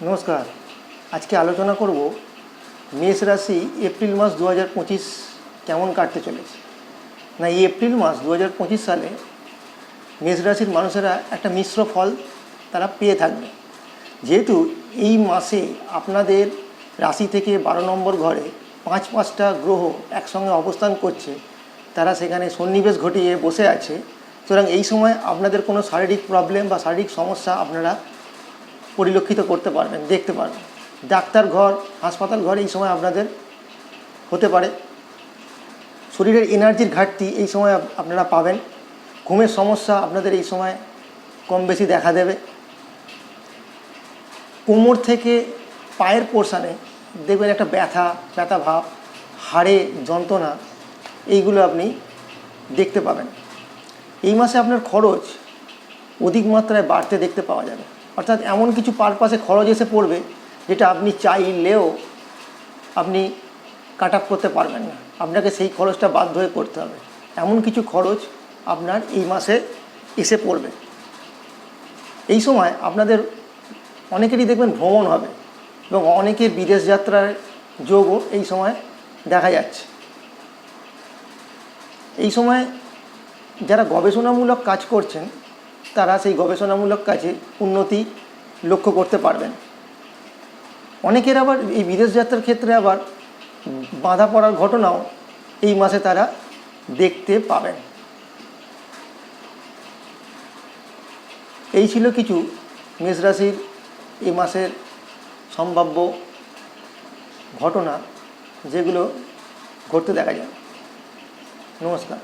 নমস্কার। আজকে আলোচনা করব মেষ রাশি এপ্রিল মাস 2025 কেমন কাটতে চলেছে। না, এই এপ্রিল মাস 2025 সালে মেষ রাশির মানুষেরা একটা মিশ্র ফল তারা পেয়ে থাকবে। যেহেতু এই মাসে আপনাদের রাশি থেকে 12 নম্বর ঘরে পাঁচটা গ্রহ একসঙ্গে অবস্থান করছে, তারা সেখানে সন্নিবেশ ঘটিয়ে বসে আছে। সুতরাং এই সময় আপনাদের কোনো শারীরিক প্রবলেম বা শারীরিক সমস্যা আপনারা পরিলক্ষিত করতে পারবেন, দেখতে পারবেন। ডাক্তার ঘর, হাসপাতাল ঘর এই সময় আপনাদের হতে পারে। শরীরের এনার্জির ঘাটতি এই সময় আপনারা পাবেন। ঘুমের সমস্যা আপনাদের এই সময় কম বেশি দেখা দেবে। কোমর থেকে পায়ের পোর্শানে দেখবেন একটা ব্যথা ভাব, হাড়ে যন্ত্রণা, এইগুলো আপনি দেখতে পাবেন। এই মাসে আপনার খরচ অধিক মাত্রায় বাড়তে দেখতে পাওয়া যাবে। অর্থাৎ এমন কিছু পারপাসে খরচ এসে পড়বে যেটা আপনি চাইলেও আপনি কাট আপ করতে পারবেন না, আপনাকে সেই খরচটা বাধ্য হয়ে করতে হবে। এমন কিছু খরচ আপনার এই মাসে এসে পড়বে। এই সময় আপনাদের অনেকেরই দেখবেন ভ্রমণ হবে এবং অনেকের বিদেশ যাত্রার যোগও এই সময় দেখা যাচ্ছে। এই সময় যারা গবেষণামূলক কাজ করছেন তারা সেই গবেষণামূলক কাজে উন্নতি লক্ষ্য করতে পারবেন। অনেকের আবার এই বিদেশ যাত্রার ক্ষেত্রে আবার বাধা পড়ার ঘটনাও এই মাসে তারা দেখতে পাবেন। এই ছিল কিছু মেষ রাশির এই মাসের সম্ভাব্য ঘটনা যেগুলো ঘটতে দেখা যায়। নমস্কার।